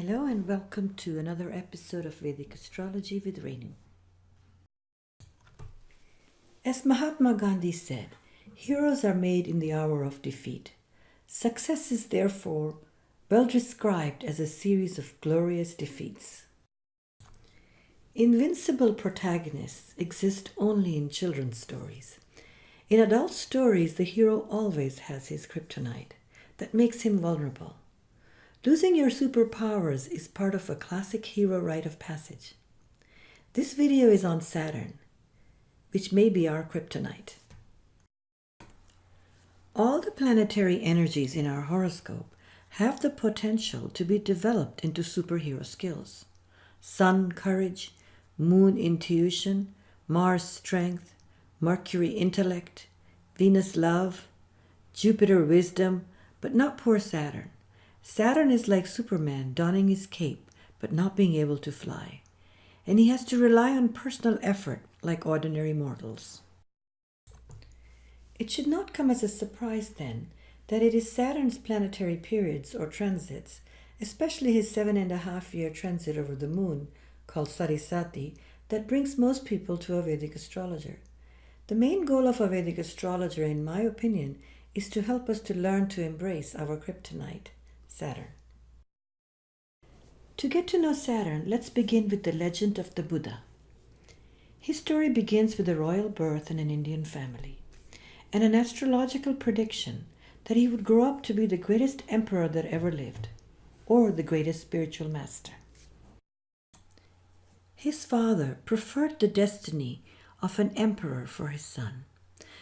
Hello and welcome to another episode of Vedic Astrology with Renu. As Mahatma Gandhi said, heroes are made in the hour of defeat. Success is therefore well described as a series of glorious defeats. Invincible protagonists exist only in children's stories. In adult stories, the hero always has his kryptonite that makes him vulnerable. Losing your superpowers is part of a classic hero rite of passage. This video is on Saturn, which may be our kryptonite. All the planetary energies in our horoscope have the potential to be developed into superhero skills. Sun, courage; Moon, intuition; Mars, strength; Mercury, intellect; Venus, love; Jupiter, wisdom, but not poor Saturn. Saturn is like Superman donning his cape but not being able to fly, and he has to rely on personal effort like ordinary mortals. It should not come as a surprise then that it is Saturn's planetary periods or transits, especially his 7.5-year transit over the moon, called Sarisati, that brings most people to a Vedic astrologer. The main goal of a Vedic astrologer, in my opinion, is to help us to learn to embrace our kryptonite, Saturn. To get to know Saturn, let's begin with the legend of the Buddha. His story begins with a royal birth in an Indian family and an astrological prediction that he would grow up to be the greatest emperor that ever lived, or the greatest spiritual master. His father preferred the destiny of an emperor for his son,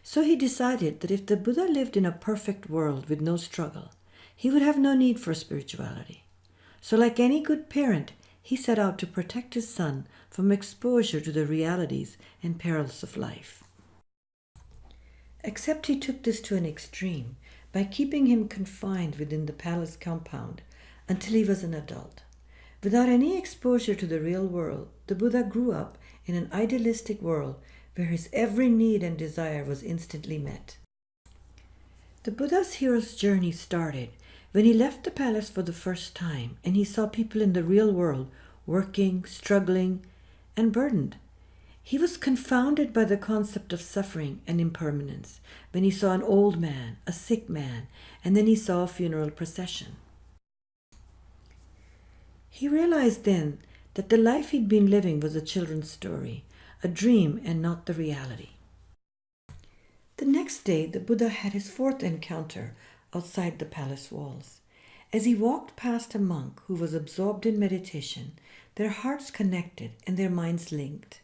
so he decided that if the Buddha lived in a perfect world with no struggle, he would have no need for spirituality. So like any good parent, he set out to protect his son from exposure to the realities and perils of life. Except he took this to an extreme by keeping him confined within the palace compound until he was an adult. Without any exposure to the real world, the Buddha grew up in an idealistic world where his every need and desire was instantly met. The Buddha's hero's journey started when he left the palace for the first time and he saw people in the real world working, struggling, and burdened. He was confounded by the concept of suffering and impermanence when he saw an old man, a sick man, and then he saw a funeral procession. He realized then that the life he'd been living was a children's story, a dream and not the reality. The next day, the Buddha had his fourth encounter outside the palace walls. As he walked past a monk who was absorbed in meditation, their hearts connected and their minds linked.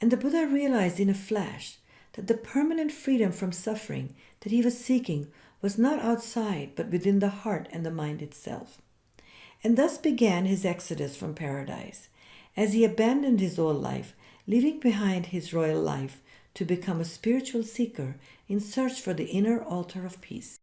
And the Buddha realized in a flash that the permanent freedom from suffering that he was seeking was not outside but within the heart and the mind itself. And thus began his exodus from paradise, as he abandoned his old life, leaving behind his royal life to become a spiritual seeker in search for the inner altar of peace.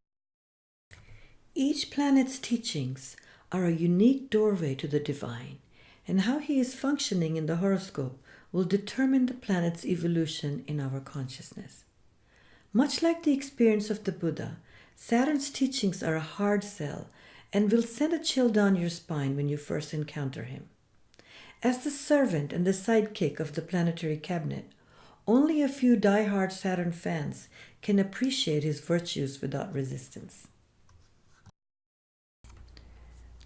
Each planet's teachings are a unique doorway to the divine, and how he is functioning in the horoscope will determine the planet's evolution in our consciousness. Much like the experience of the Buddha, Saturn's teachings are a hard sell and will send a chill down your spine when you first encounter him. As the servant and the sidekick of the planetary cabinet, only a few die-hard Saturn fans can appreciate his virtues without resistance.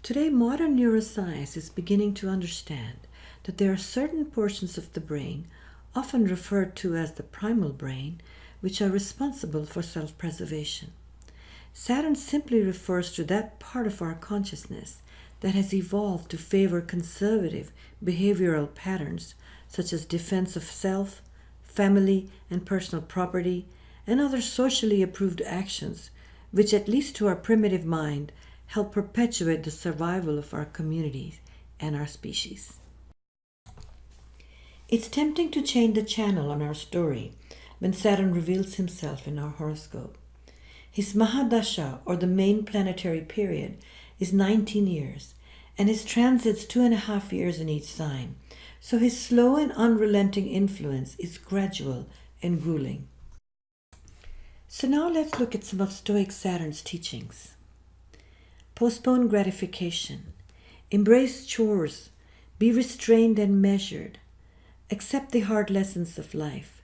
Today, modern neuroscience is beginning to understand that there are certain portions of the brain, often referred to as the primal brain, which are responsible for self-preservation. Saturn simply refers to that part of our consciousness that has evolved to favor conservative behavioral patterns such as defense of self, family and personal property, and other socially approved actions, which, at least to our primitive mind, help perpetuate the survival of our communities and our species. It's tempting to change the channel on our story when Saturn reveals himself in our horoscope. His Mahadasha, or the main planetary period, is 19 years, and his transits 2.5 years in each sign, so his slow and unrelenting influence is gradual and grueling. So now let's look at some of Stoic Saturn's teachings. Postpone gratification. Embrace chores. Be restrained and measured. Accept the hard lessons of life.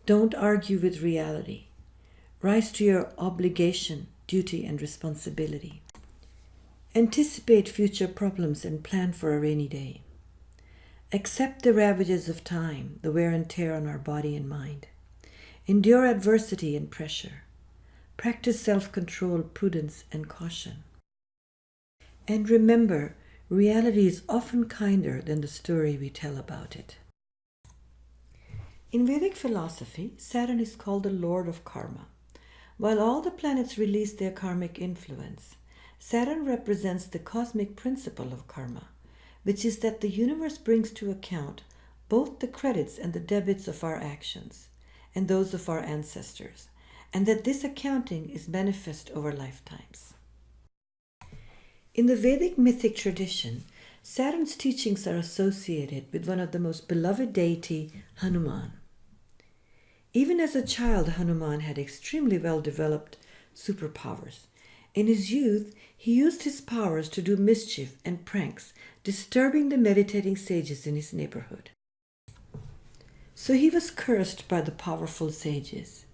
Don't argue with reality. Rise to your obligation, duty, and responsibility. Anticipate future problems and plan for a rainy day. Accept the ravages of time, the wear and tear on our body and mind. Endure adversity and pressure. Practice self-control, prudence, and caution. And remember, reality is often kinder than the story we tell about it. In Vedic philosophy, Saturn is called the Lord of Karma. While all the planets release their karmic influence, Saturn represents the cosmic principle of karma, which is that the universe brings to account both the credits and the debits of our actions and those of our ancestors, and that this accounting is manifest over lifetimes. In the Vedic mythic tradition, Saturn's teachings are associated with one of the most beloved deity, Hanuman. Even as a child, Hanuman had extremely well-developed superpowers. In his youth, he used his powers to do mischief and pranks, disturbing the meditating sages in his neighborhood. So he was cursed by the powerful sages.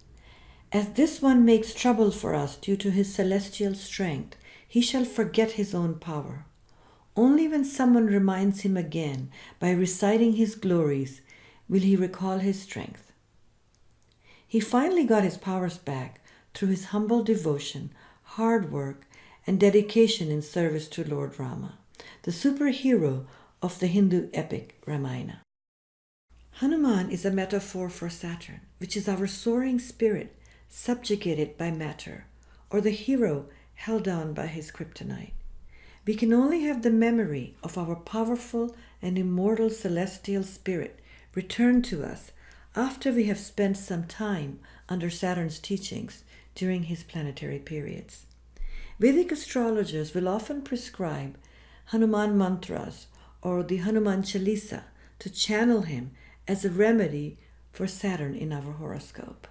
As this one makes trouble for us due to his celestial strength, he shall forget his own power. Only when someone reminds him again by reciting his glories will he recall his strength. He finally got his powers back through his humble devotion, hard work, and dedication in service to Lord Rama, the superhero of the Hindu epic Ramayana. Hanuman is a metaphor for Saturn, which is our soaring spirit subjugated by matter, or the hero held down by his kryptonite. We can only have the memory of our powerful and immortal celestial spirit return to us after we have spent some time under Saturn's teachings during his planetary periods. Vedic astrologers will often prescribe Hanuman mantras or the Hanuman Chalisa to channel him as a remedy for Saturn in our horoscope.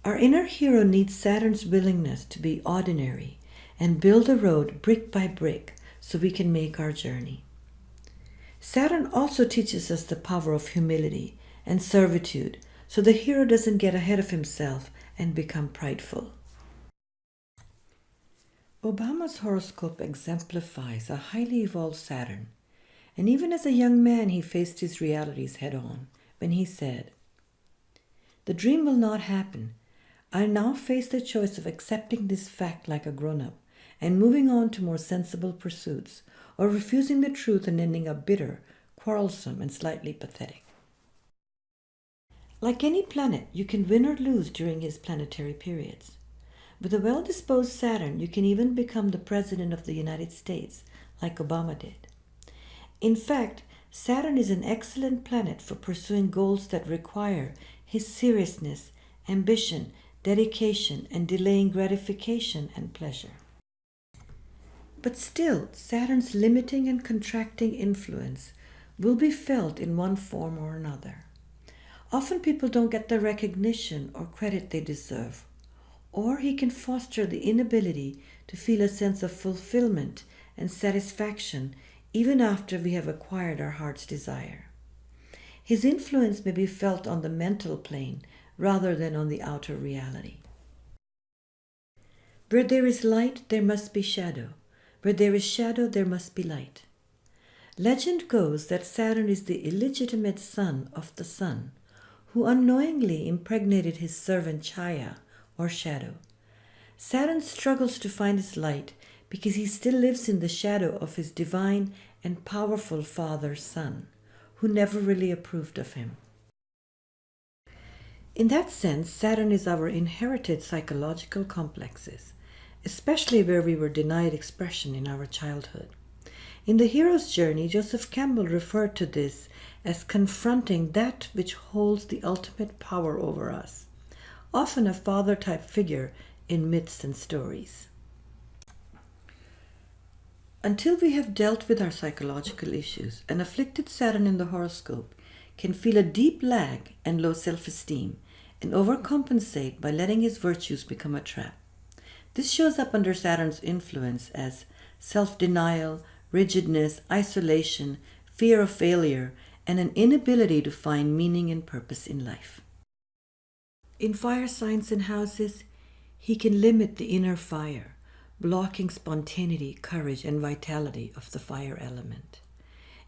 Our inner hero needs Saturn's willingness to be ordinary and build the road brick by brick so we can make our journey. Saturn also teaches us the power of humility and servitude so the hero doesn't get ahead of himself and become prideful. Obama's horoscope exemplifies a highly evolved Saturn, and even as a young man he faced his realities head-on when he said, "The dream will not happen. I now face the choice of accepting this fact like a grown-up and moving on to more sensible pursuits, or refusing the truth and ending up bitter, quarrelsome, and slightly pathetic." Like any planet, you can win or lose during his planetary periods. With a well-disposed Saturn, you can even become the President of the United States, like Obama did. In fact, Saturn is an excellent planet for pursuing goals that require his seriousness, ambition, dedication, and delaying gratification and pleasure. But still, Saturn's limiting and contracting influence will be felt in one form or another. Often people don't get the recognition or credit they deserve, or he can foster the inability to feel a sense of fulfillment and satisfaction even after we have acquired our heart's desire. His influence may be felt on the mental plane rather than on the outer reality. Where there is light, there must be shadow. Where there is shadow, there must be light. Legend goes that Saturn is the illegitimate son of the sun, who unknowingly impregnated his servant Chaya, or shadow. Saturn struggles to find his light because he still lives in the shadow of his divine and powerful father, Sun, who never really approved of him. In that sense, Saturn is our inherited psychological complexes, especially where we were denied expression in our childhood. In The Hero's Journey, Joseph Campbell referred to this as confronting that which holds the ultimate power over us, often a father-type figure in myths and stories. Until we have dealt with our psychological issues, an afflicted Saturn in the horoscope can feel a deep lag and low self-esteem and overcompensate by letting his virtues become a trap. This shows up under Saturn's influence as self-denial, rigidness, isolation, fear of failure, and an inability to find meaning and purpose in life. In fire signs and houses, he can limit the inner fire, blocking spontaneity, courage, and vitality of the fire element.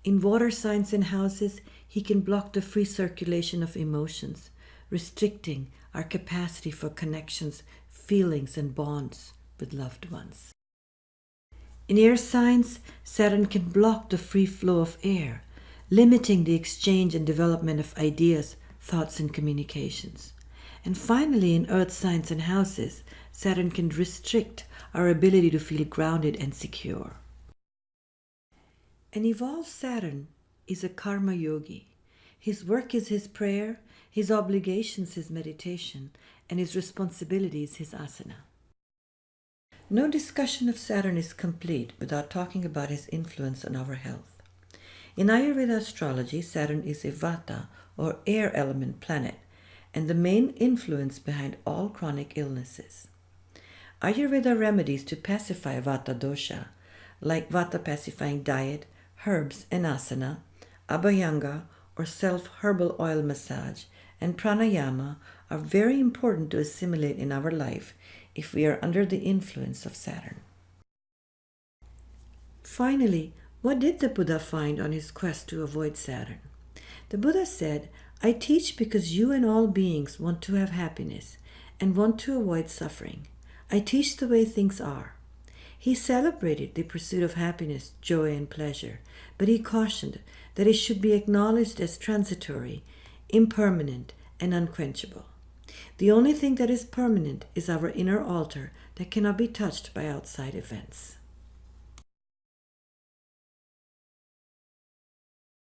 In water signs and houses, he can block the free circulation of emotions, restricting our capacity for connections, feelings, and bonds with loved ones. In air signs, Saturn can block the free flow of air, limiting the exchange and development of ideas, thoughts, and communications. And finally, in earth signs and houses, Saturn can restrict our ability to feel grounded and secure. An evolved Saturn is a karma yogi. His work is his prayer, his obligations his meditation, and his responsibility is his asana. No discussion of Saturn is complete without talking about his influence on our health. In Ayurveda astrology, Saturn is a Vata or air element planet and the main influence behind all chronic illnesses. Ayurveda remedies to pacify Vata dosha, like Vata pacifying diet, herbs and asana, abhyanga or self-herbal oil massage, and pranayama are very important to assimilate in our life if we are under the influence of Saturn. Finally, what did the Buddha find on his quest to avoid Saturn? The Buddha said, "I teach because you and all beings want to have happiness and want to avoid suffering. I teach the way things are." He celebrated the pursuit of happiness, joy, and pleasure, but he cautioned that it should be acknowledged as transitory, impermanent, and unquenchable. The only thing that is permanent is our inner altar that cannot be touched by outside events.